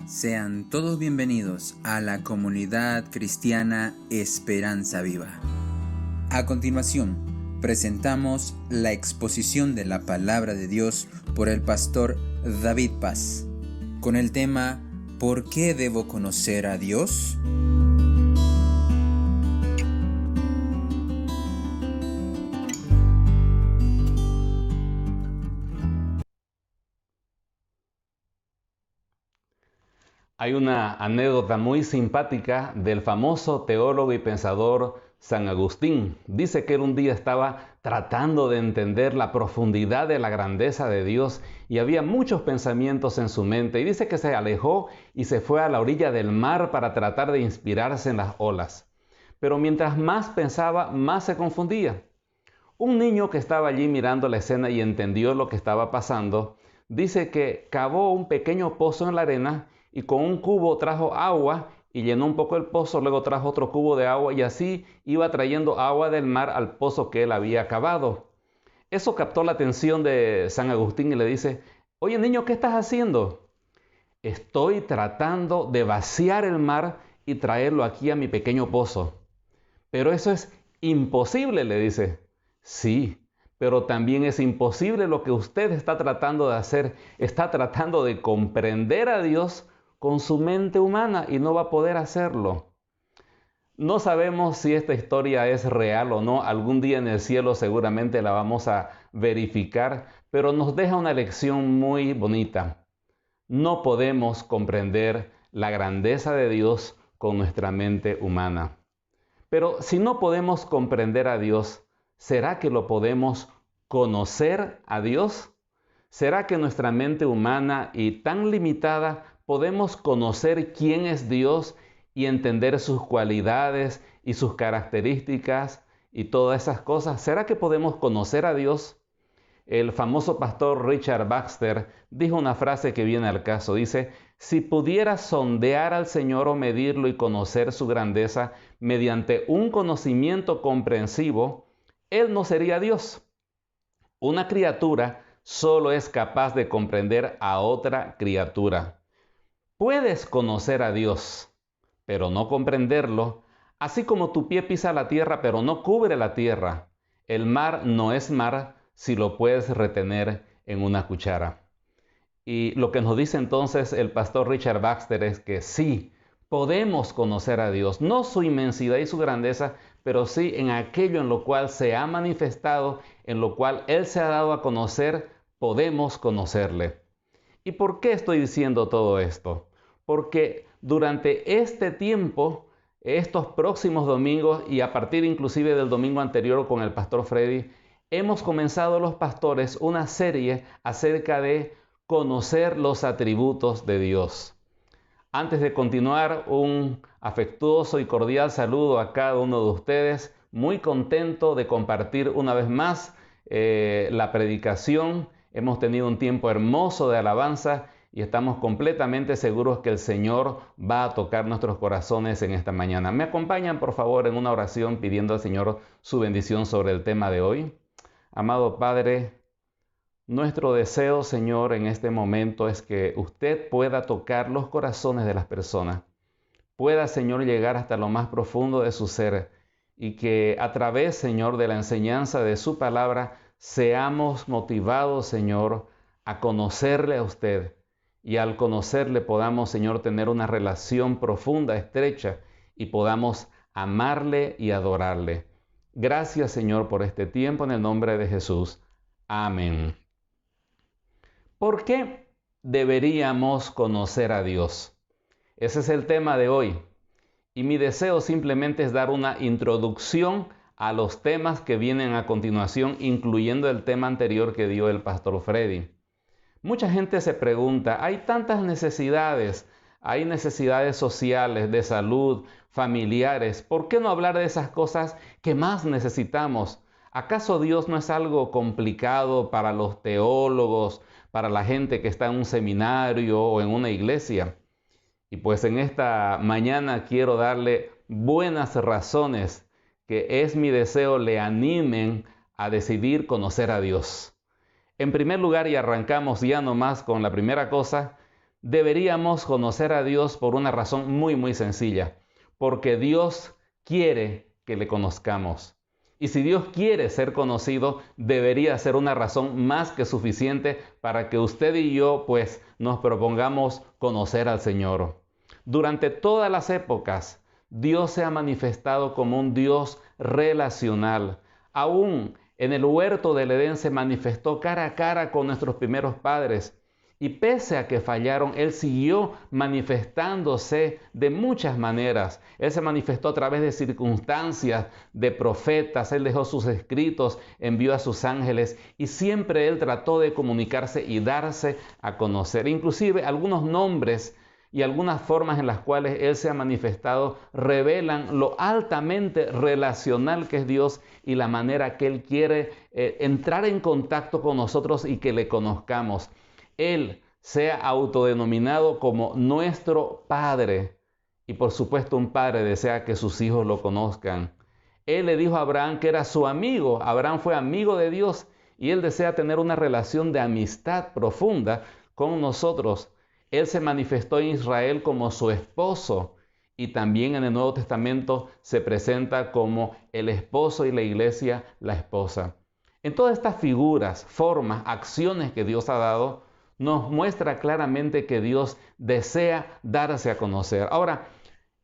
Sean todos bienvenidos a la comunidad cristiana Esperanza Viva. A continuación, presentamos la exposición de la palabra de Dios por el pastor David Paz, con el tema ¿Por qué debo conocer a Dios? Hay una anécdota muy simpática del famoso teólogo y pensador San Agustín. Dice que él un día estaba tratando de entender la profundidad de la grandeza de Dios y había muchos pensamientos en su mente. Y dice que se alejó y se fue a la orilla del mar para tratar de inspirarse en las olas. Pero mientras más pensaba, más se confundía. Un niño que estaba allí mirando la escena y entendió lo que estaba pasando, dice que cavó un pequeño pozo en la arena y con un cubo trajo agua y llenó un poco el pozo, luego trajo otro cubo de agua y así iba trayendo agua del mar al pozo que él había cavado. Eso captó la atención de San Agustín y le dice: «Oye niño, ¿qué estás haciendo?» «Estoy tratando de vaciar el mar y traerlo aquí a mi pequeño pozo». «Pero eso es imposible», le dice. «Sí, pero también es imposible lo que usted está tratando de hacer. Está tratando de comprender a Dios con su mente humana y no va a poder hacerlo». No sabemos si esta historia es real o no. Algún día en el cielo seguramente la vamos a verificar, pero nos deja una lección muy bonita. No podemos comprender la grandeza de Dios con nuestra mente humana. Pero si no podemos comprender a Dios, ¿será que lo podemos conocer a Dios? ¿Será que nuestra mente humana y tan limitada podemos conocer quién es Dios y entender sus cualidades y sus características y todas esas cosas? ¿Será que podemos conocer a Dios? El famoso pastor Richard Baxter dijo una frase que viene al caso. Dice: «Si pudiera sondear al Señor o medirlo y conocer su grandeza mediante un conocimiento comprensivo, Él no sería Dios». Una criatura solo es capaz de comprender a otra criatura. Puedes conocer a Dios, pero no comprenderlo, así como tu pie pisa la tierra, pero no cubre la tierra. El mar no es mar si lo puedes retener en una cuchara. Y lo que nos dice entonces el pastor Richard Baxter es que sí, podemos conocer a Dios, no su inmensidad y su grandeza, pero sí en aquello en lo cual se ha manifestado, en lo cual Él se ha dado a conocer, podemos conocerle. ¿Y por qué estoy diciendo todo esto? Porque durante este tiempo, estos próximos domingos y a partir inclusive del domingo anterior con el pastor Freddy, hemos comenzado los pastores una serie acerca de conocer los atributos de Dios. Antes de continuar, un afectuoso y cordial saludo a cada uno de ustedes. Muy contento de compartir una vez más la predicación. Hemos tenido un tiempo hermoso de alabanza y estamos completamente seguros que el Señor va a tocar nuestros corazones en esta mañana. ¿Me acompañan, por favor, en una oración pidiendo al Señor su bendición sobre el tema de hoy? Amado Padre, nuestro deseo, Señor, en este momento es que usted pueda tocar los corazones de las personas. Pueda, Señor, llegar hasta lo más profundo de su ser y que a través, Señor, de la enseñanza de su palabra seamos motivados, Señor, a conocerle a usted. Y al conocerle podamos, Señor, tener una relación profunda, estrecha y podamos amarle y adorarle. Gracias, Señor, por este tiempo en el nombre de Jesús. Amén. ¿Por qué deberíamos conocer a Dios? Ese es el tema de hoy. Y mi deseo simplemente es dar una introducción a los temas que vienen a continuación, incluyendo el tema anterior que dio el pastor Freddy. Mucha gente se pregunta, hay tantas necesidades, hay necesidades sociales, de salud, familiares. ¿Por qué no hablar de esas cosas que más necesitamos? ¿Acaso Dios no es algo complicado para los teólogos, para la gente que está en un seminario o en una iglesia? Y pues en esta mañana quiero darle buenas razones que es mi deseo le animen a decidir conocer a Dios. En primer lugar, y arrancamos ya nomás con la primera cosa, deberíamos conocer a Dios por una razón muy sencilla, porque Dios quiere que le conozcamos. Y si Dios quiere ser conocido, debería ser una razón más que suficiente para que usted y yo pues nos propongamos conocer al Señor. Durante todas las épocas, Dios se ha manifestado como un Dios relacional. Aún en el huerto del Edén se manifestó cara a cara con nuestros primeros padres. Y pese a que fallaron, Él siguió manifestándose de muchas maneras. Él se manifestó a través de circunstancias, de profetas. Él dejó sus escritos, envió a sus ángeles y siempre Él trató de comunicarse y darse a conocer. Inclusive algunos nombres y algunas formas en las cuales Él se ha manifestado revelan lo altamente relacional que es Dios y la manera que Él quiere entrar en contacto con nosotros y que le conozcamos. Él se ha autodenominado como nuestro Padre y por supuesto un padre desea que sus hijos lo conozcan. Él le dijo a Abraham que era su amigo. Abraham fue amigo de Dios y él desea tener una relación de amistad profunda con nosotros. Él se manifestó en Israel como su esposo y también en el Nuevo Testamento se presenta como el esposo y la iglesia la esposa. En todas estas figuras, formas, acciones que Dios ha dado, nos muestra claramente que Dios desea darse a conocer. Ahora,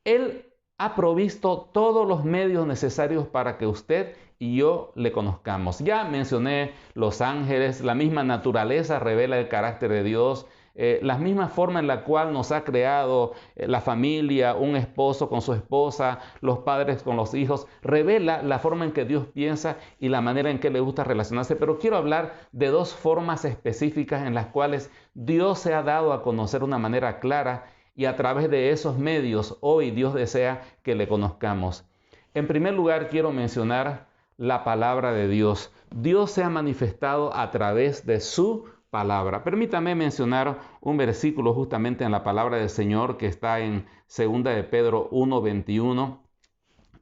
Él ha provisto todos los medios necesarios para que usted y yo le conozcamos. Ya mencioné los ángeles, la misma naturaleza revela el carácter de Dios, la misma forma en la cual nos ha creado la familia, un esposo con su esposa, los padres con los hijos, revela la forma en que Dios piensa y la manera en que le gusta relacionarse. Pero quiero hablar de dos formas específicas en las cuales Dios se ha dado a conocer de una manera clara y a través de esos medios hoy Dios desea que le conozcamos. En primer lugar, quiero mencionar la palabra de Dios. Dios se ha manifestado a través de su palabra. Permítame mencionar un versículo justamente en la palabra del Señor que está en 2 de Pedro 1:21.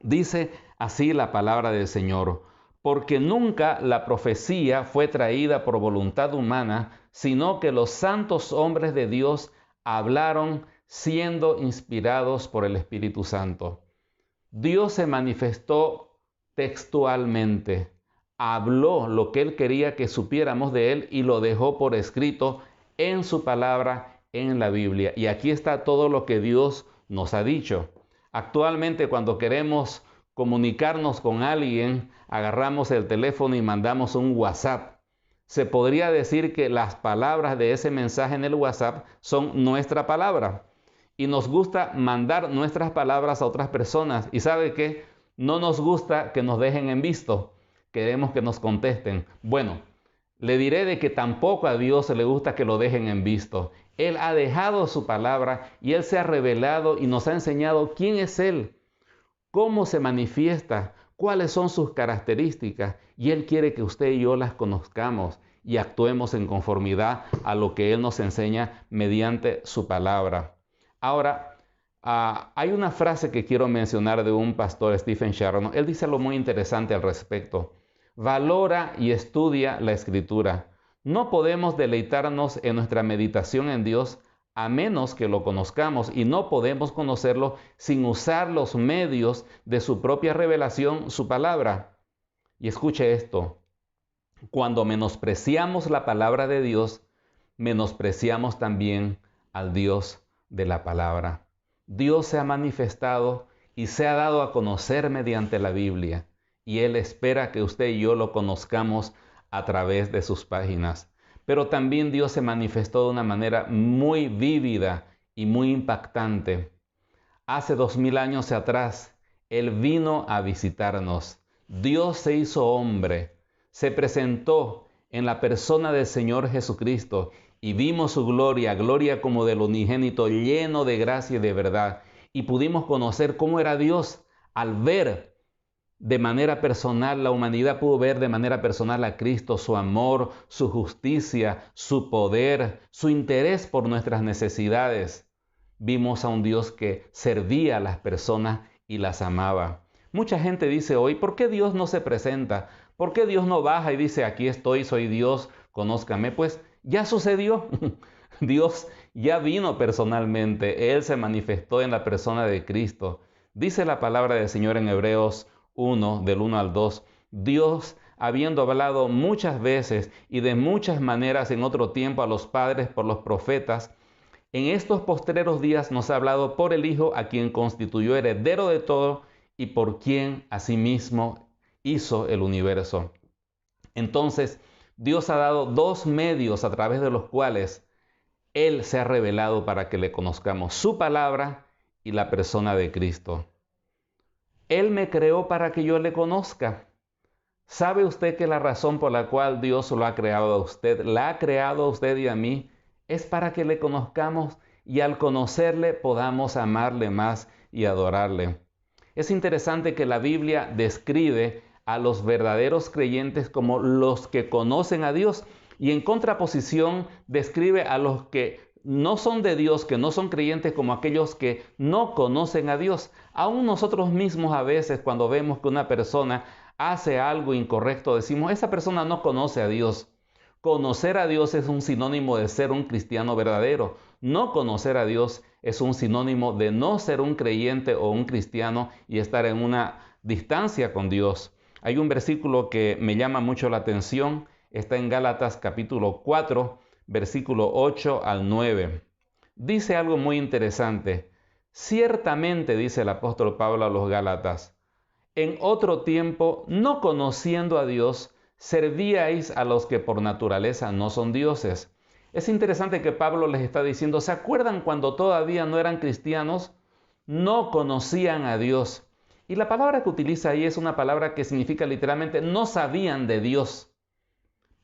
Dice así la palabra del Señor: porque nunca la profecía fue traída por voluntad humana, sino que los santos hombres de Dios hablaron siendo inspirados por el Espíritu Santo. Dios se manifestó textualmente. Habló lo que Él quería que supiéramos de Él y lo dejó por escrito en su palabra, en la Biblia. Y aquí está todo lo que Dios nos ha dicho. Actualmente, cuando queremos comunicarnos con alguien, agarramos el teléfono y mandamos un WhatsApp. Se podría decir que las palabras de ese mensaje en el WhatsApp son nuestra palabra. Y nos gusta mandar nuestras palabras a otras personas. ¿Y sabe qué? No nos gusta que nos dejen en visto. Queremos que nos contesten. Bueno, le diré de que tampoco a Dios le gusta que lo dejen en visto. Él ha dejado su palabra y Él se ha revelado y nos ha enseñado quién es Él, cómo se manifiesta, cuáles son sus características. Y Él quiere que usted y yo las conozcamos y actuemos en conformidad a lo que Él nos enseña mediante su palabra. Ahora, hay una frase que quiero mencionar de un pastor, Stephen Sharon. Él dice algo muy interesante al respecto. Valora y estudia la Escritura. No podemos deleitarnos en nuestra meditación en Dios a menos que lo conozcamos, y no podemos conocerlo sin usar los medios de su propia revelación, su palabra. Y escuche esto: cuando menospreciamos la palabra de Dios, menospreciamos también al Dios de la palabra. Dios se ha manifestado y se ha dado a conocer mediante la Biblia, y Él espera que usted y yo lo conozcamos a través de sus páginas. Pero también Dios se manifestó de una manera muy vívida y muy impactante. Hace 2000 años atrás, Él vino a visitarnos. Dios se hizo hombre, se presentó en la persona del Señor Jesucristo y vimos su gloria, gloria como del unigénito, lleno de gracia y de verdad. Y pudimos conocer cómo era Dios al ver de manera personal, la humanidad pudo ver de manera personal a Cristo, su amor, su justicia, su poder, su interés por nuestras necesidades. Vimos a un Dios que servía a las personas y las amaba. Mucha gente dice hoy, ¿por qué Dios no se presenta? ¿Por qué Dios no baja y dice, aquí estoy, soy Dios, conózcame? Pues ya sucedió. Dios ya vino personalmente. Él se manifestó en la persona de Cristo. Dice la palabra del Señor en Hebreos 1, del 1 al 2. Dios, habiendo hablado muchas veces y de muchas maneras en otro tiempo a los padres por los profetas, en estos postreros días nos ha hablado por el Hijo, a quien constituyó heredero de todo y por quien asimismo hizo el universo. Entonces, Dios ha dado dos medios a través de los cuales Él se ha revelado para que le conozcamos: su palabra y la persona de Cristo. Él me creó para que yo le conozca. ¿Sabe usted que la razón por la cual Dios lo ha creado a usted, la ha creado a usted y a mí, es para que le conozcamos y al conocerle podamos amarle más y adorarle? Es interesante que la Biblia describe a los verdaderos creyentes como los que conocen a Dios y en contraposición describe a los que no son de Dios, que no son creyentes, como aquellos que no conocen a Dios. Aún nosotros mismos a veces, cuando vemos que una persona hace algo incorrecto, decimos: esa persona no conoce a Dios. Conocer a Dios es un sinónimo de ser un cristiano verdadero. No conocer a Dios es un sinónimo de no ser un creyente o un cristiano y estar en una distancia con Dios. Hay un versículo que me llama mucho la atención. Está en Gálatas capítulo 4, versículo 8 al 9. Dice algo muy interesante. Ciertamente, dice el apóstol Pablo a los Gálatas, en otro tiempo, no conociendo a Dios, servíais a los que por naturaleza no son dioses. Es interesante que Pablo les está diciendo: ¿se acuerdan cuando todavía no eran cristianos? No conocían a Dios. Y la palabra que utiliza ahí es una palabra que significa literalmente no sabían de Dios.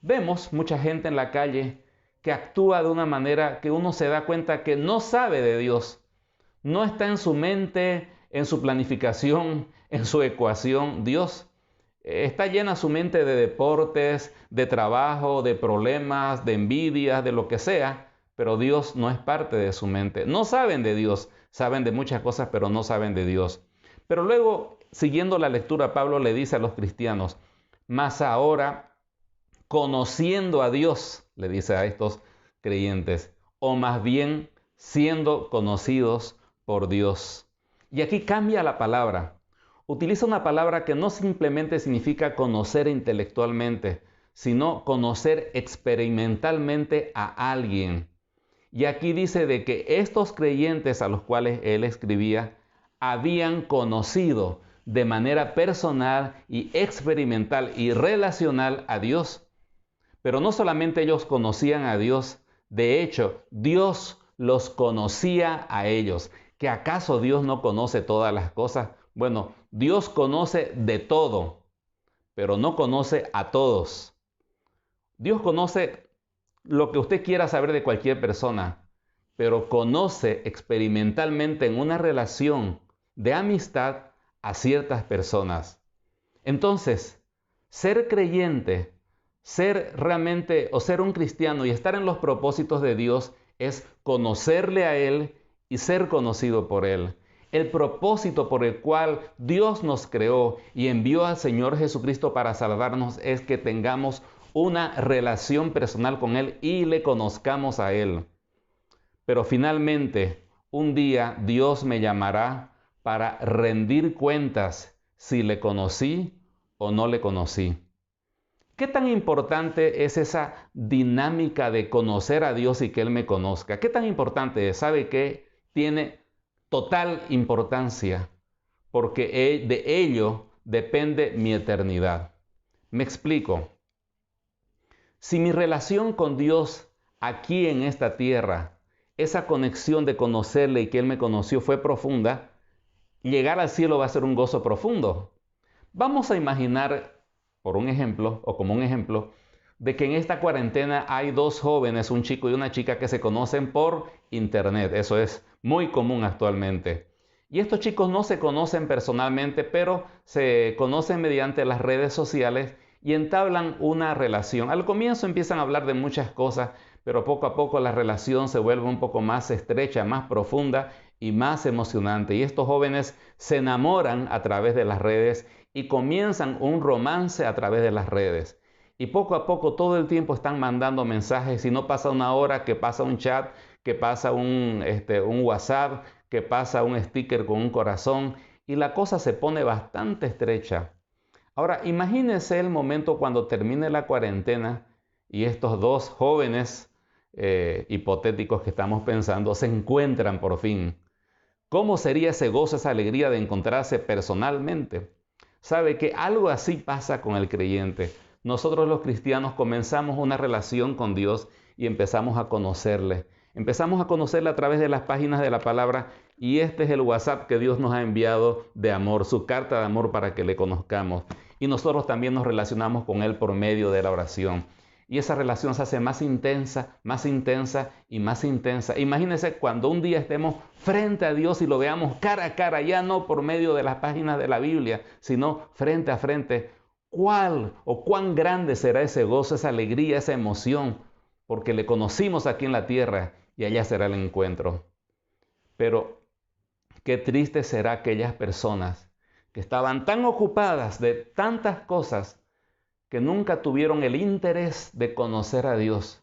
Vemos mucha gente en la calle que actúa de una manera que uno se da cuenta que no sabe de Dios. No está en su mente, en su planificación, en su ecuación Dios. Está llena su mente de deportes, de trabajo, de problemas, de envidias, de lo que sea, pero Dios no es parte de su mente. No saben de Dios, saben de muchas cosas, pero no saben de Dios. Pero luego, siguiendo la lectura, Pablo le dice a los cristianos: mas ahora, conociendo a Dios, le dice a estos creyentes, o más bien siendo conocidos por Dios. Y aquí cambia la palabra. Utiliza una palabra que no simplemente significa conocer intelectualmente, sino conocer experimentalmente a alguien. Y aquí dice de que estos creyentes a los cuales él escribía habían conocido de manera personal y experimental y relacional a Dios. Pero no solamente ellos conocían a Dios, de hecho, Dios los conocía a ellos. ¿Que acaso Dios no conoce todas las cosas? Bueno, Dios conoce de todo, pero no conoce a todos. Dios conoce lo que usted quiera saber de cualquier persona, pero conoce experimentalmente en una relación de amistad a ciertas personas. Entonces, ser creyente, ser realmente o ser un cristiano y estar en los propósitos de Dios es conocerle a Él y ser conocido por Él. El propósito por el cual Dios nos creó y envió al Señor Jesucristo para salvarnos es que tengamos una relación personal con Él y le conozcamos a Él. Pero finalmente, un día Dios me llamará para rendir cuentas si le conocí o no le conocí. ¿Qué tan importante es esa dinámica de conocer a Dios y que Él me conozca? ¿Qué tan importante es? ¿Sabe qué? Tiene total importancia, porque de ello depende mi eternidad. Me explico. Si mi relación con Dios aquí en esta tierra, esa conexión de conocerle y que Él me conoció fue profunda, llegar al cielo va a ser un gozo profundo. Vamos a imaginar, por un ejemplo, o como un ejemplo, de que en esta cuarentena hay dos jóvenes, un chico y una chica, que se conocen por internet. Eso es muy común actualmente. Y estos chicos no se conocen personalmente, pero se conocen mediante las redes sociales y entablan una relación. Al comienzo empiezan a hablar de muchas cosas, pero poco a poco la relación se vuelve un poco más estrecha, más profunda y más emocionante. Y estos jóvenes se enamoran a través de las redes y comienzan un romance a través de las redes. Y poco a poco todo el tiempo están mandando mensajes y no pasa una hora que pasa un chat que pasa un WhatsApp, que pasa un sticker con un corazón y la cosa se pone bastante estrecha. Ahora, imagínense el momento cuando termine la cuarentena y estos dos jóvenes hipotéticos que estamos pensando se encuentran por fin. ¿Cómo sería ese gozo, esa alegría de encontrarse personalmente? Sabe que algo así pasa con el creyente. Nosotros los cristianos comenzamos una relación con Dios y empezamos a conocerle. Empezamos a conocerle a través de las páginas de la palabra y este es el WhatsApp que Dios nos ha enviado de amor, su carta de amor para que le conozcamos. Y nosotros también nos relacionamos con Él por medio de la oración. Y esa relación se hace más intensa y más intensa. Imagínense cuando un día estemos frente a Dios y lo veamos cara a cara, ya no por medio de las páginas de la Biblia, sino frente a frente. ¿Cuál o cuán grande será ese gozo, esa alegría, esa emoción? Porque le conocimos aquí en la tierra y allá será el encuentro. Pero qué triste será aquellas personas que estaban tan ocupadas de tantas cosas que nunca tuvieron el interés de conocer a Dios.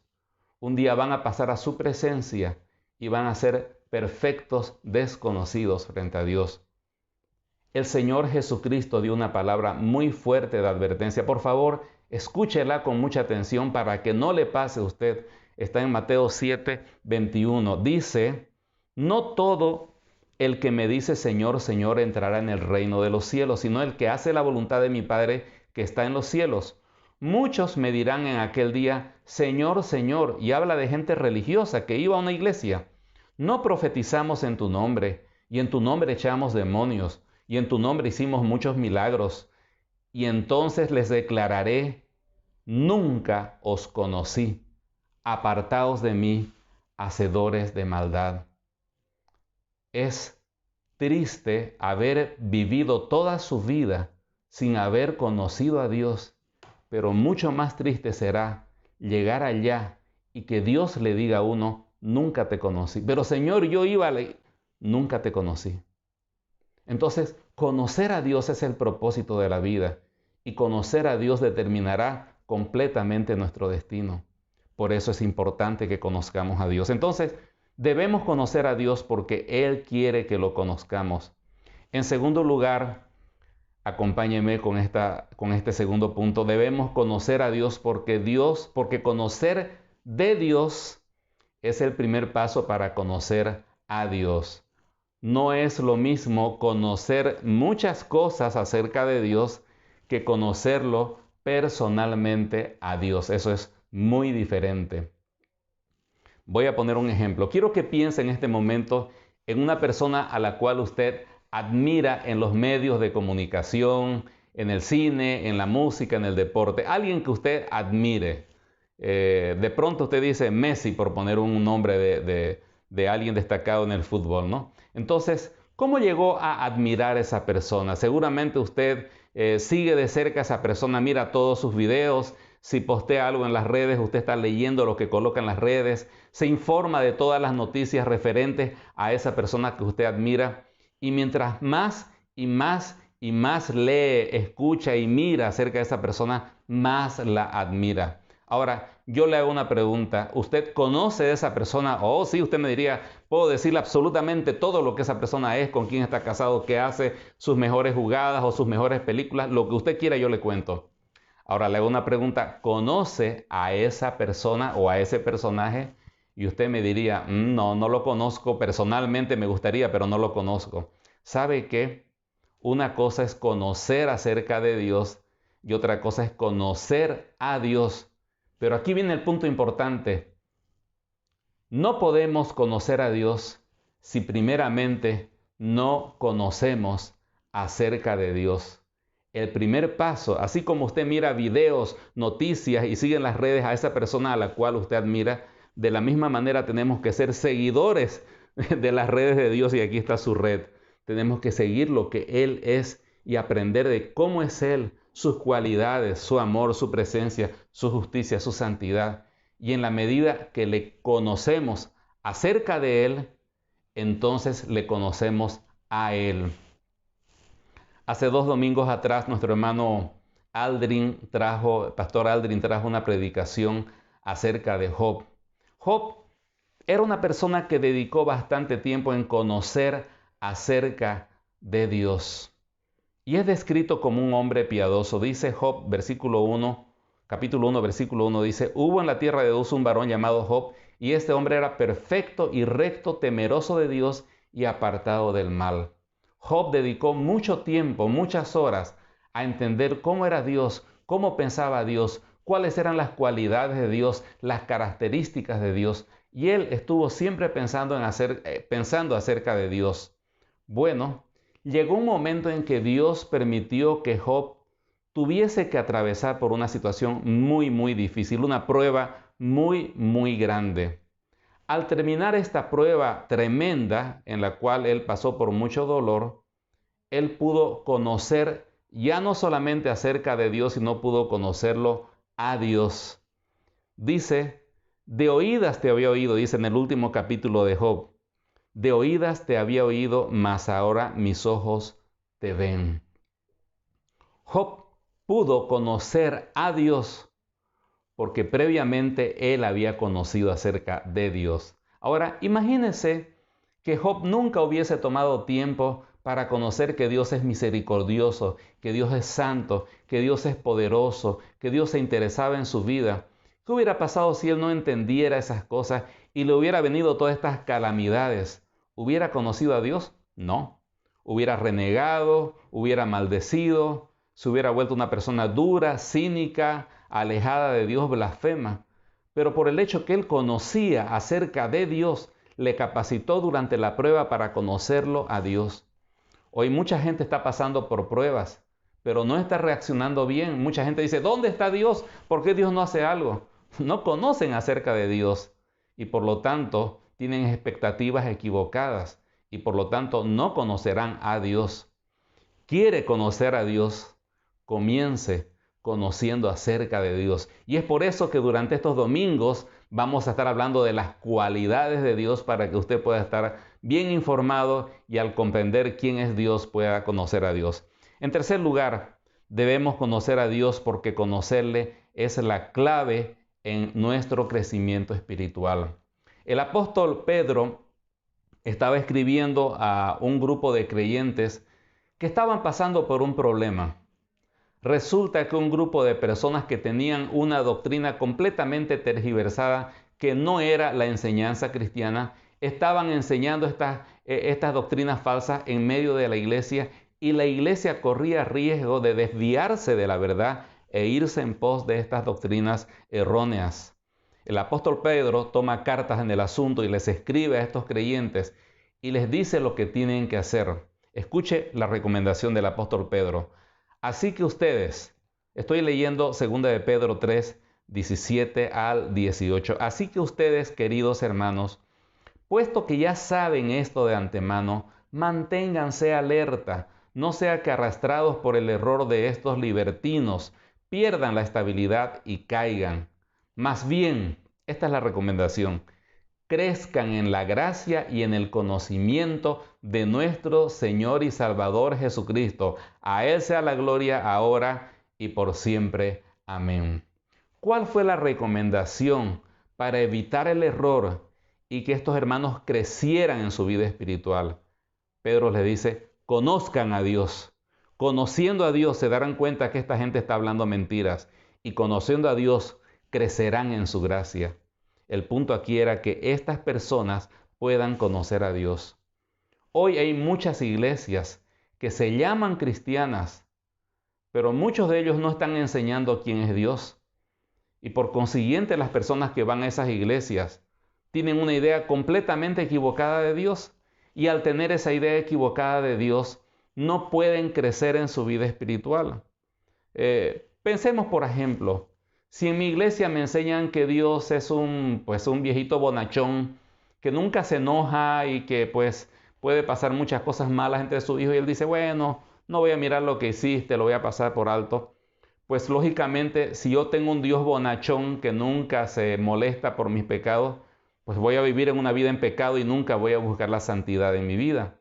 Un día van a pasar a su presencia y van a ser perfectos desconocidos frente a Dios. El Señor Jesucristo dio una palabra muy fuerte de advertencia. Por favor, escúchela con mucha atención para que no le pase a usted. Está en Mateo 7, 21. Dice, no todo el que me dice Señor, Señor entrará en el reino de los cielos, sino el que hace la voluntad de mi Padre que está en los cielos. Muchos me dirán en aquel día, Señor, Señor, y habla de gente religiosa que iba a una iglesia. No profetizamos en tu nombre, y en tu nombre echamos demonios, y en tu nombre hicimos muchos milagros. Y entonces les declararé, nunca os conocí, apartaos de mí, hacedores de maldad. Es triste haber vivido toda su vida sin haber conocido a Dios, pero mucho más triste será llegar allá y que Dios le diga a uno, nunca te conocí. Pero Señor, yo iba nunca te conocí. Entonces, conocer a Dios es el propósito de la vida y conocer a Dios determinará completamente nuestro destino. Por eso es importante que conozcamos a Dios. Entonces, debemos conocer a Dios porque Él quiere que lo conozcamos. En segundo lugar, acompáñeme con este segundo punto. Debemos conocer a Dios porque conocer de Dios es el primer paso para conocer a Dios. No es lo mismo conocer muchas cosas acerca de Dios que conocerlo personalmente a Dios. Eso es muy diferente. Voy a poner un ejemplo. Quiero que piense en este momento en una persona a la cual usted admira en los medios de comunicación, en el cine, en la música, en el deporte. Alguien que usted admire. De pronto usted dice Messi, por poner un nombre de alguien destacado en el fútbol, ¿no? Entonces, ¿cómo llegó a admirar a esa persona? Seguramente usted sigue de cerca a esa persona, mira todos sus videos. Si postea algo en las redes, usted está leyendo lo que coloca en las redes, se informa de todas las noticias referentes a esa persona que usted admira. Y mientras más y más y más lee, escucha y mira acerca de esa persona, más la admira. Ahora, yo le hago una pregunta. ¿Usted conoce de esa persona? Oh, sí, usted me diría, puedo decirle absolutamente todo lo que esa persona es, con quién está casado, qué hace, sus mejores jugadas o sus mejores películas, lo que usted quiera yo le cuento. Ahora le hago una pregunta, ¿conoce a esa persona o a ese personaje? Y usted me diría, no lo conozco personalmente, me gustaría, pero no lo conozco. ¿Sabe qué? Una cosa es conocer acerca de Dios y otra cosa es conocer a Dios. Pero aquí viene el punto importante. No podemos conocer a Dios si primeramente no conocemos acerca de Dios. El primer paso, así como usted mira videos, noticias y sigue en las redes a esa persona a la cual usted admira, de la misma manera tenemos que ser seguidores de las redes de Dios y aquí está su red. Tenemos que seguir lo que Él es y aprender de cómo es Él, sus cualidades, su amor, su presencia, su justicia, su santidad. Y en la medida que le conocemos acerca de Él, entonces le conocemos a Él. Hace 2 domingos atrás, nuestro hermano Pastor Aldrin trajo una predicación acerca de Job. Job era una persona que dedicó bastante tiempo en conocer acerca de Dios. Y es descrito como un hombre piadoso. Dice Job, capítulo 1, versículo 1, dice: hubo en la tierra de Uz un varón llamado Job, y este hombre era perfecto y recto, temeroso de Dios y apartado del mal. Job dedicó mucho tiempo, muchas horas, a entender cómo era Dios, cómo pensaba Dios, cuáles eran las cualidades de Dios, las características de Dios. Y él estuvo siempre pensando acerca de Dios. Bueno, llegó un momento en que Dios permitió que Job tuviese que atravesar por una situación muy, muy difícil, una prueba muy, muy grande. Al terminar esta prueba tremenda, en la cual él pasó por mucho dolor, él pudo conocer ya no solamente acerca de Dios, sino pudo conocerlo a Dios. Dice: de oídas te había oído, dice en el último capítulo de Job. De oídas te había oído, mas ahora mis ojos te ven. Job pudo conocer a Dios porque previamente él había conocido acerca de Dios. Ahora, imagínense que Job nunca hubiese tomado tiempo para conocer que Dios es misericordioso, que Dios es santo, que Dios es poderoso, que Dios se interesaba en su vida. ¿Qué hubiera pasado si él no entendiera esas cosas y le hubiera venido todas estas calamidades? ¿Hubiera conocido a Dios? No. Hubiera renegado, hubiera maldecido, se hubiera vuelto una persona dura, cínica, alejada de Dios, blasfema. Pero por el hecho que él conocía acerca de Dios, le capacitó durante la prueba para conocerlo a Dios. Hoy mucha gente está pasando por pruebas, pero no está reaccionando bien. Mucha gente dice: ¿dónde está Dios? ¿Por qué Dios no hace algo? No conocen acerca de Dios y por lo tanto tienen expectativas equivocadas y por lo tanto no conocerán a Dios. ¿Quiere conocer a Dios? Comience conociendo acerca de Dios. Y es por eso que durante estos domingos vamos a estar hablando de las cualidades de Dios para que usted pueda estar bien informado y al comprender quién es Dios pueda conocer a Dios. En tercer lugar, debemos conocer a Dios porque conocerle es la clave en nuestro crecimiento espiritual. El apóstol Pedro estaba escribiendo a un grupo de creyentes que estaban pasando por un problema. Resulta que un grupo de personas que tenían una doctrina completamente tergiversada, que no era la enseñanza cristiana, estaban enseñando estas doctrinas falsas en medio de la iglesia y la iglesia corría riesgo de desviarse de la verdad e irse en pos de estas doctrinas erróneas. El apóstol Pedro toma cartas en el asunto y les escribe a estos creyentes y les dice lo que tienen que hacer. Escuche la recomendación del apóstol Pedro. Así que ustedes, estoy leyendo 2 de Pedro 3, 17 al 18. Así que ustedes, queridos hermanos, puesto que ya saben esto de antemano, manténganse alerta, no sea que arrastrados por el error de estos libertinos, pierdan la estabilidad y caigan. Más bien, esta es la recomendación: crezcan en la gracia y en el conocimiento de nuestro Señor y Salvador Jesucristo. A Él sea la gloria ahora y por siempre. Amén. ¿Cuál fue la recomendación para evitar el error y que estos hermanos crecieran en su vida espiritual? Pedro les dice: conozcan a Dios. Conociendo a Dios se darán cuenta que esta gente está hablando mentiras y conociendo a Dios crecerán en su gracia. El punto aquí era que estas personas puedan conocer a Dios. Hoy hay muchas iglesias que se llaman cristianas, pero muchos de ellos no están enseñando quién es Dios. Y por consiguiente, las personas que van a esas iglesias tienen una idea completamente equivocada de Dios. Y al tener esa idea equivocada de Dios, no pueden crecer en su vida espiritual. Pensemos, por ejemplo, si en mi iglesia me enseñan que Dios es un viejito bonachón, que nunca se enoja y que puede pasar muchas cosas malas entre sus hijos, y él dice: bueno, no voy a mirar lo que hiciste, lo voy a pasar por alto. Pues lógicamente, si yo tengo un Dios bonachón que nunca se molesta por mis pecados, pues voy a vivir en una vida en pecado y nunca voy a buscar la santidad en mi vida.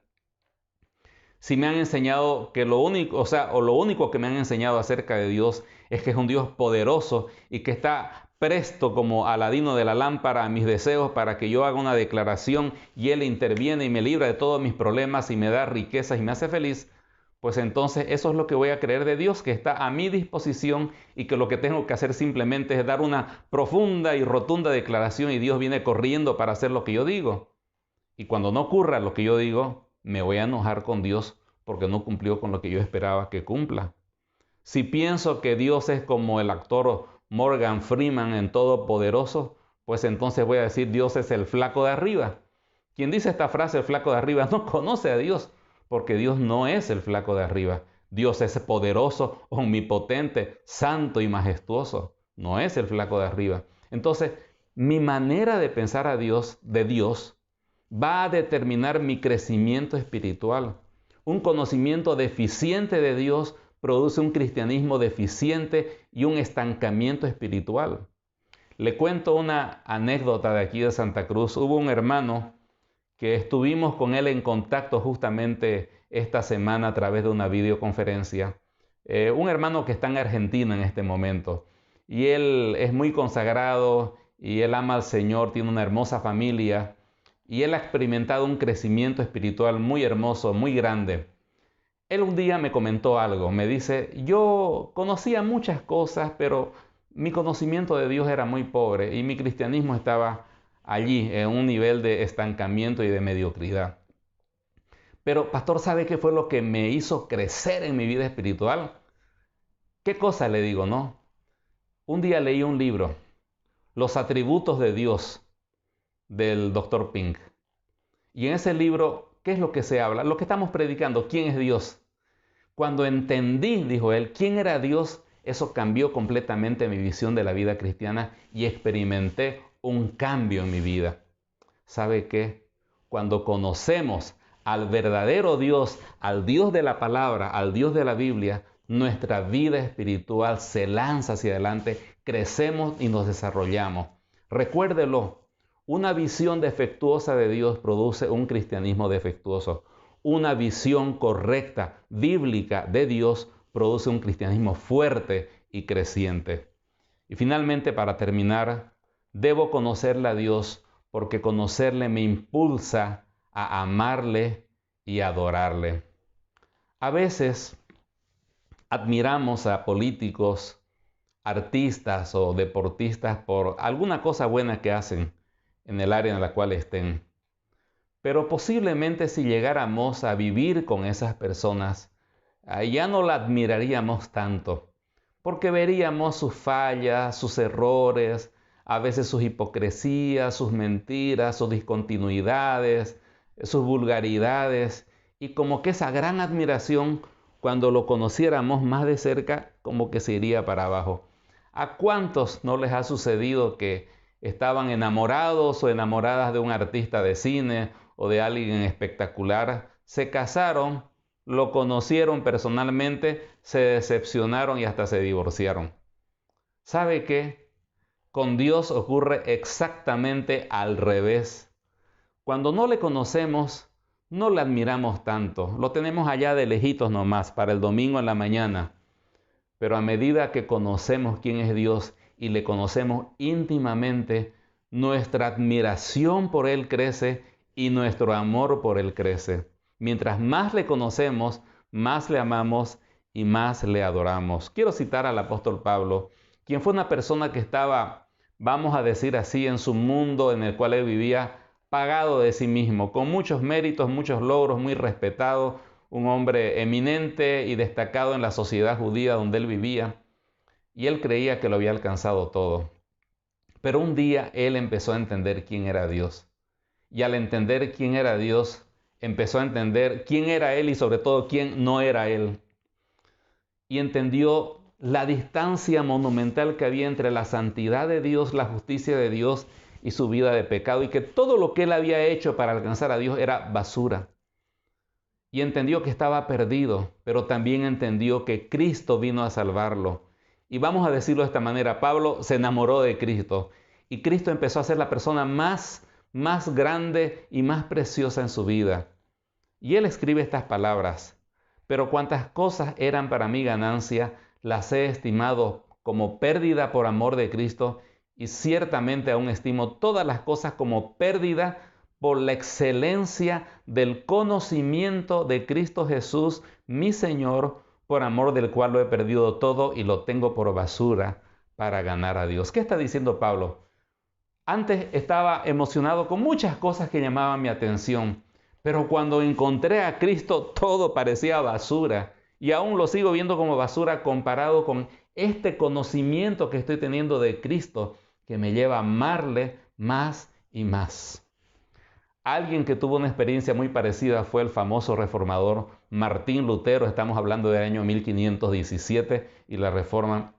Si me han enseñado que lo único que me han enseñado acerca de Dios es que es un Dios poderoso y que está presto como Aladino de la lámpara a mis deseos para que yo haga una declaración y Él interviene y me libra de todos mis problemas y me da riquezas y me hace feliz, pues entonces eso es lo que voy a creer de Dios, que está a mi disposición y que lo que tengo que hacer simplemente es dar una profunda y rotunda declaración y Dios viene corriendo para hacer lo que yo digo. Y cuando no ocurra lo que yo digo, me voy a enojar con Dios porque no cumplió con lo que yo esperaba que cumpla. Si pienso que Dios es como el actor Morgan Freeman en Todopoderoso, pues entonces voy a decir Dios es el flaco de arriba. Quien dice esta frase, el flaco de arriba, no conoce a Dios, porque Dios no es el flaco de arriba. Dios es poderoso, omnipotente, santo y majestuoso. No es el flaco de arriba. Entonces, mi manera de pensar a Dios, de Dios, va a determinar mi crecimiento espiritual. Un conocimiento deficiente de Dios produce un cristianismo deficiente y un estancamiento espiritual. Le cuento una anécdota de aquí de Santa Cruz. Hubo un hermano que estuvimos con él en contacto justamente esta semana a través de una videoconferencia. Un hermano que está en Argentina en este momento. Y él es muy consagrado y él ama al Señor, tiene una hermosa familia. Y él ha experimentado un crecimiento espiritual muy hermoso, muy grande. Él un día me comentó algo, me dice, yo conocía muchas cosas, pero mi conocimiento de Dios era muy pobre y mi cristianismo estaba allí en un nivel de estancamiento y de mediocridad. Pero, pastor, ¿sabe qué fue lo que me hizo crecer en mi vida espiritual? ¿Qué cosa le digo, no? Un día leí un libro, Los atributos de Dios, del Dr. Pink. Y en ese libro, ¿qué es lo que se habla? Lo que estamos predicando, ¿quién es Dios? Cuando entendí, dijo él, quién era Dios, eso cambió completamente mi visión de la vida cristiana y experimenté un cambio en mi vida. ¿Sabe qué? Cuando conocemos al verdadero Dios, al Dios de la palabra, al Dios de la Biblia, nuestra vida espiritual se lanza hacia adelante, crecemos y nos desarrollamos. Recuérdelo, una visión defectuosa de Dios produce un cristianismo defectuoso. Una visión correcta, bíblica de Dios produce un cristianismo fuerte y creciente. Y finalmente, para terminar, debo conocerle a Dios porque conocerle me impulsa a amarle y adorarle. A veces admiramos a políticos, artistas o deportistas por alguna cosa buena que hacen en el área en la cual estén. Pero posiblemente si llegáramos a vivir con esas personas, ya no la admiraríamos tanto, porque veríamos sus fallas, sus errores, a veces sus hipocresías, sus mentiras, sus discontinuidades, sus vulgaridades, y como que esa gran admiración, cuando lo conociéramos más de cerca, como que se iría para abajo. ¿A cuántos no les ha sucedido que estaban enamorados o enamoradas de un artista de cine o de alguien espectacular, se casaron, lo conocieron personalmente, se decepcionaron y hasta se divorciaron? ¿Sabe qué? Con Dios ocurre exactamente al revés. Cuando no le conocemos, no le admiramos tanto, lo tenemos allá de lejitos nomás, para el domingo en la mañana. Pero a medida que conocemos quién es Dios y le conocemos íntimamente, nuestra admiración por Él crece y nuestro amor por Él crece. Mientras más le conocemos, más le amamos y más le adoramos. Quiero citar al apóstol Pablo, quien fue una persona que estaba, vamos a decir así, en su mundo en el cual él vivía, pagado de sí mismo, con muchos méritos, muchos logros, muy respetado, un hombre eminente y destacado en la sociedad judía donde él vivía, y él creía que lo había alcanzado todo. Pero un día él empezó a entender quién era Dios. Y al entender quién era Dios, empezó a entender quién era Él y sobre todo quién no era Él. Y entendió la distancia monumental que había entre la santidad de Dios, la justicia de Dios y su vida de pecado, y que todo lo que él había hecho para alcanzar a Dios era basura. Y entendió que estaba perdido, pero también entendió que Cristo vino a salvarlo. Y vamos a decirlo de esta manera, Pablo se enamoró de Cristo y Cristo empezó a ser la persona más grande y más preciosa en su vida. Y él escribe estas palabras: pero cuantas cosas eran para mí ganancia, las he estimado como pérdida por amor de Cristo, y ciertamente aún estimo todas las cosas como pérdida por la excelencia del conocimiento de Cristo Jesús, mi Señor, por amor del cual lo he perdido todo y lo tengo por basura para ganar a Dios. ¿Qué está diciendo Pablo? Antes estaba emocionado con muchas cosas que llamaban mi atención, pero cuando encontré a Cristo todo parecía basura y aún lo sigo viendo como basura comparado con este conocimiento que estoy teniendo de Cristo que me lleva a amarle más y más. Alguien que tuvo una experiencia muy parecida fue el famoso reformador Martín Lutero. Estamos hablando del año 1517 y la Reforma.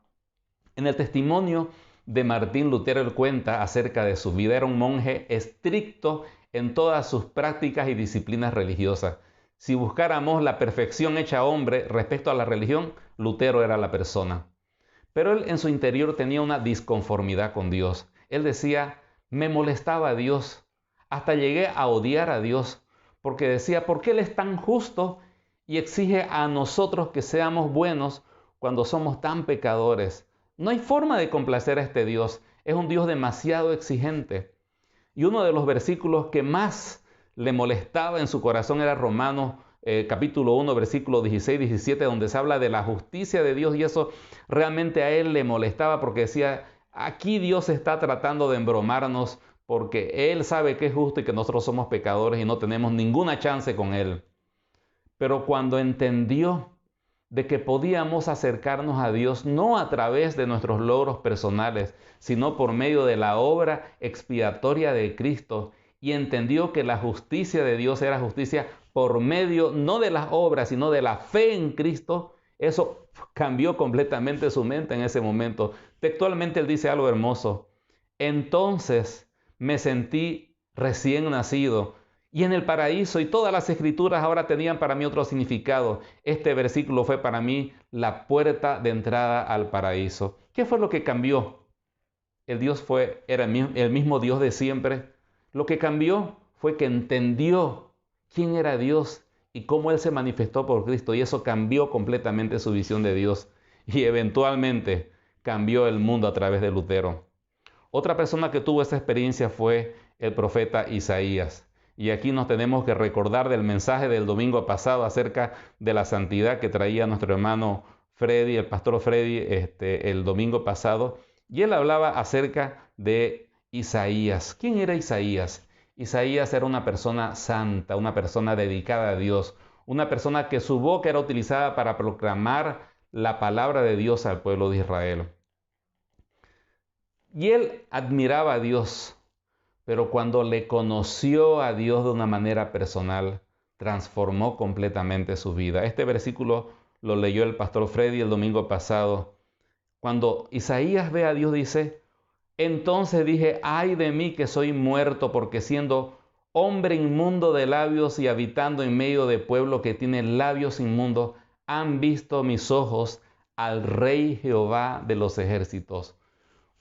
En el testimonio de Martín Lutero, él cuenta acerca de su vida. Era un monje estricto en todas sus prácticas y disciplinas religiosas. Si buscáramos la perfección hecha hombre respecto a la religión, Lutero era la persona. Pero él en su interior tenía una disconformidad con Dios. Él decía, me molestaba a Dios. Hasta llegué a odiar a Dios, porque decía, ¿por qué Él es tan justo y exige a nosotros que seamos buenos cuando somos tan pecadores? No hay forma de complacer a este Dios. Es un Dios demasiado exigente. Y uno de los versículos que más le molestaba en su corazón era Romanos capítulo 1, versículo 16-17, donde se habla de la justicia de Dios, y eso realmente a él le molestaba porque decía, aquí Dios está tratando de embromarnos porque Él sabe que es justo y que nosotros somos pecadores y no tenemos ninguna chance con Él. Pero cuando entendió de que podíamos acercarnos a Dios no a través de nuestros logros personales, sino por medio de la obra expiatoria de Cristo, y entendió que la justicia de Dios era justicia por medio no de las obras, sino de la fe en Cristo, eso cambió completamente su mente en ese momento. Textualmente él dice algo hermoso. Entonces me sentí recién nacido y en el paraíso, y todas las escrituras ahora tenían para mí otro significado. Este versículo fue para mí la puerta de entrada al paraíso. ¿Qué fue lo que cambió? El Dios era el mismo Dios de siempre. Lo que cambió fue que entendió quién era Dios y cómo Él se manifestó por Cristo, y eso cambió completamente su visión de Dios y eventualmente cambió el mundo a través de Lutero. Otra persona que tuvo esa experiencia fue el profeta Isaías. Y aquí nos tenemos que recordar del mensaje del domingo pasado acerca de la santidad que traía nuestro hermano Freddy, el pastor Freddy, el domingo pasado. Y él hablaba acerca de Isaías. ¿Quién era Isaías? Isaías era una persona santa, una persona dedicada a Dios, una persona que su boca era utilizada para proclamar la palabra de Dios al pueblo de Israel. Y él admiraba a Dios, pero cuando le conoció a Dios de una manera personal, transformó completamente su vida. Este versículo lo leyó el pastor Freddy el domingo pasado. Cuando Isaías ve a Dios dice, entonces dije, ay de mí que soy muerto, porque siendo hombre inmundo de labios y habitando en medio de pueblo que tiene labios inmundos, han visto mis ojos al Rey Jehová de los ejércitos.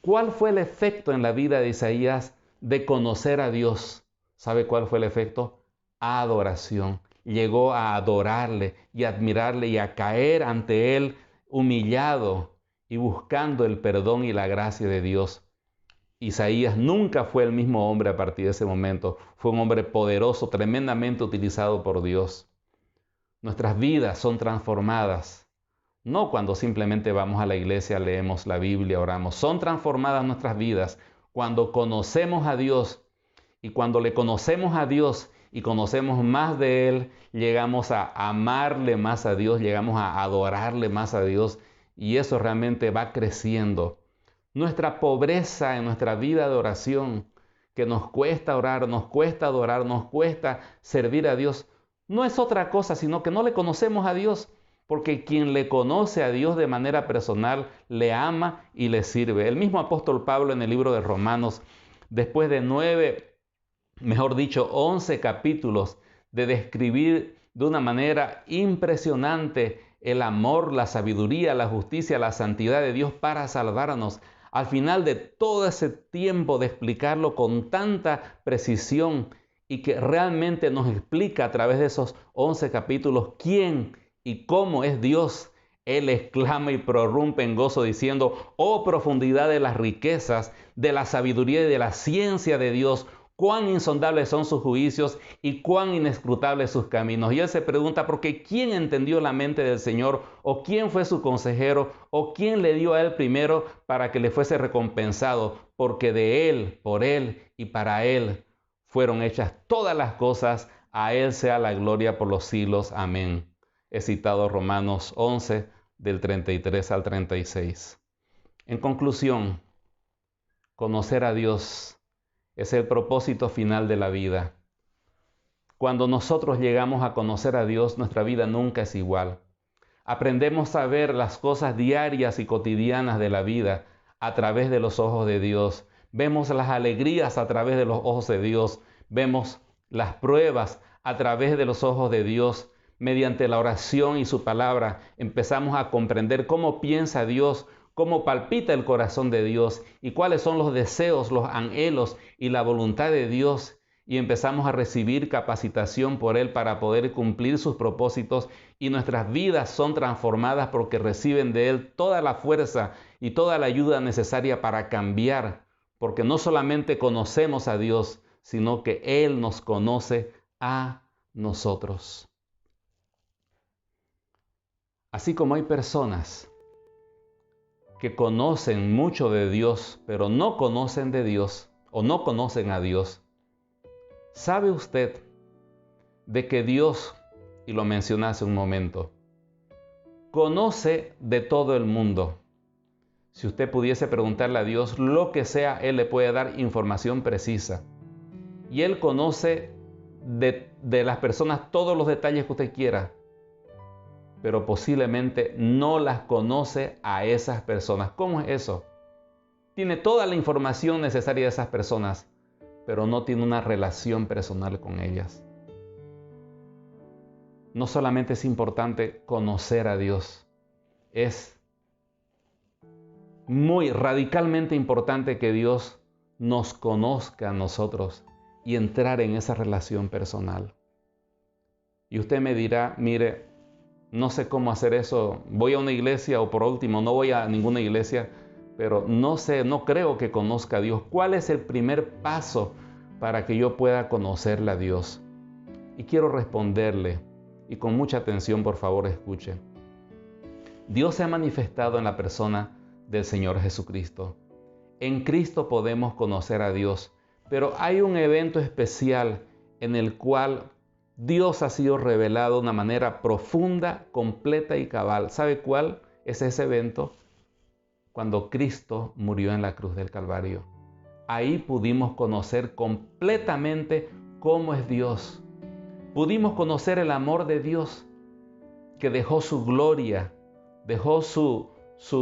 ¿Cuál fue el efecto en la vida de Isaías de conocer a Dios? ¿Sabe cuál fue el efecto? Adoración. Llegó a adorarle y admirarle y a caer ante Él humillado y buscando el perdón y la gracia de Dios. Isaías nunca fue el mismo hombre a partir de ese momento. Fue un hombre poderoso, tremendamente utilizado por Dios. Nuestras vidas son transformadas. No cuando simplemente vamos a la iglesia, leemos la Biblia, oramos. Son transformadas nuestras vidas cuando conocemos a Dios. Y cuando le conocemos a Dios y conocemos más de Él, llegamos a amarle más a Dios, llegamos a adorarle más a Dios. Y eso realmente va creciendo. Nuestra pobreza en nuestra vida de oración, que nos cuesta orar, nos cuesta adorar, nos cuesta servir a Dios, no es otra cosa, sino que no le conocemos a Dios. Porque quien le conoce a Dios de manera personal, le ama y le sirve. El mismo apóstol Pablo en el libro de Romanos, después de 11 capítulos de describir de una manera impresionante el amor, la sabiduría, la justicia, la santidad de Dios para salvarnos. Al final de todo ese tiempo de explicarlo con tanta precisión y que realmente nos explica a través de esos 11 capítulos quién y cómo es Dios, Él exclama y prorrumpe en gozo diciendo: oh profundidad de las riquezas, de la sabiduría y de la ciencia de Dios, cuán insondables son sus juicios y cuán inescrutables sus caminos. Y él se pregunta, porque ¿quién entendió la mente del Señor? ¿O quién fue su consejero? ¿O quién le dio a él primero para que le fuese recompensado? Porque de él, por él y para él fueron hechas todas las cosas. A él sea la gloria por los siglos. Amén. He citado Romanos 11, del 33 al 36. En conclusión, conocer a Dios es el propósito final de la vida. Cuando nosotros llegamos a conocer a Dios, nuestra vida nunca es igual. Aprendemos a ver las cosas diarias y cotidianas de la vida a través de los ojos de Dios. Vemos las alegrías a través de los ojos de Dios. Vemos las pruebas a través de los ojos de Dios. Mediante la oración y su palabra empezamos a comprender cómo piensa Dios, cómo palpita el corazón de Dios y cuáles son los deseos, los anhelos y la voluntad de Dios. Y empezamos a recibir capacitación por Él para poder cumplir sus propósitos, y nuestras vidas son transformadas porque reciben de Él toda la fuerza y toda la ayuda necesaria para cambiar, porque no solamente conocemos a Dios, sino que Él nos conoce a nosotros. Así como hay personas que conocen mucho de Dios, pero no conocen de Dios o no conocen a Dios, ¿sabe usted de que Dios, y lo mencioné hace un momento, conoce de todo el mundo? Si usted pudiese preguntarle a Dios lo que sea, Él le puede dar información precisa. Y Él conoce de las personas todos los detalles que usted quiera, pero posiblemente no las conoce a esas personas. ¿Cómo es eso? Tiene toda la información necesaria de esas personas, pero no tiene una relación personal con ellas. No solamente es importante conocer a Dios, es muy radicalmente importante que Dios nos conozca a nosotros y entrar en esa relación personal. Y usted me dirá, mire, no sé cómo hacer eso, voy a una iglesia, o por último, no voy a ninguna iglesia, pero no sé, no creo que conozca a Dios. ¿Cuál es el primer paso para que yo pueda conocerle a Dios? Y quiero responderle, y con mucha atención, por favor, escuche. Dios se ha manifestado en la persona del Señor Jesucristo. En Cristo podemos conocer a Dios, pero hay un evento especial en el cual Dios ha sido revelado de una manera profunda, completa y cabal. ¿Sabe cuál es ese evento? Cuando Cristo murió en la cruz del Calvario. Ahí pudimos conocer completamente cómo es Dios. Pudimos conocer el amor de Dios, que dejó su gloria, dejó su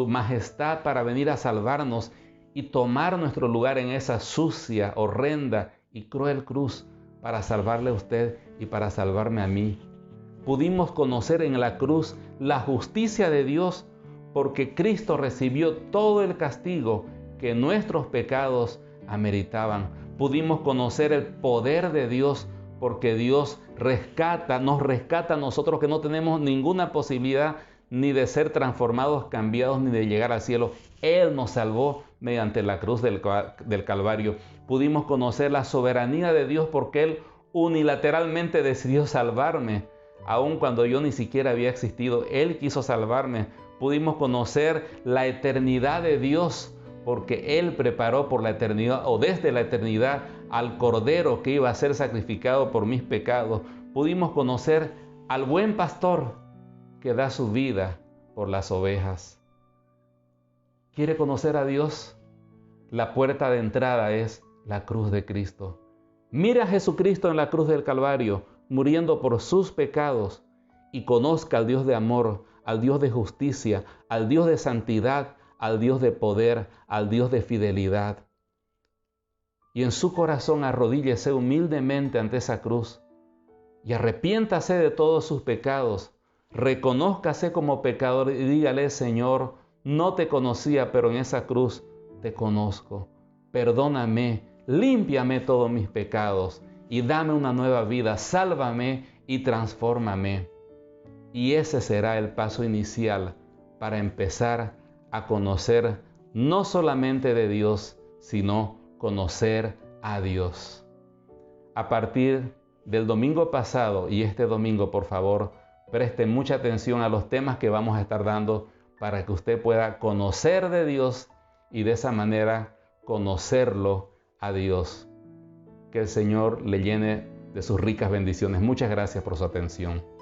majestad para venir a salvarnos y tomar nuestro lugar en esa sucia, horrenda y cruel cruz para salvarle a usted y para salvarme a mí. Pudimos conocer en la cruz la justicia de Dios, porque Cristo recibió todo el castigo que nuestros pecados ameritaban. Pudimos conocer el poder de Dios, porque Dios nos rescata a nosotros que no tenemos ninguna posibilidad ni de ser transformados, cambiados, ni de llegar al cielo. Él nos salvó mediante la cruz del Calvario. Pudimos conocer la soberanía de Dios, porque Él unilateralmente decidió salvarme, aun cuando yo ni siquiera había existido. Él quiso salvarme. Pudimos conocer la eternidad de Dios, porque Él preparó por la eternidad, o desde la eternidad, al Cordero que iba a ser sacrificado por mis pecados. Pudimos conocer al buen pastor que da su vida por las ovejas. ¿Quiere conocer a Dios? La puerta de entrada es la cruz de Cristo. Mire a Jesucristo en la cruz del Calvario, muriendo por sus pecados, y conozca al Dios de amor, al Dios de justicia, al Dios de santidad, al Dios de poder, al Dios de fidelidad. Y en su corazón arrodíllese humildemente ante esa cruz y arrepiéntase de todos sus pecados. Reconózcase como pecador y dígale: Señor, no te conocía, pero en esa cruz te conozco. Perdóname, límpiame todos mis pecados y dame una nueva vida. Sálvame y transfórmame. Y ese será el paso inicial para empezar a conocer no solamente de Dios, sino conocer a Dios. A partir del domingo pasado y este domingo, por favor, preste mucha atención a los temas que vamos a estar dando para que usted pueda conocer de Dios y de esa manera conocerlo a Dios. Que el Señor le llene de sus ricas bendiciones. Muchas gracias por su atención.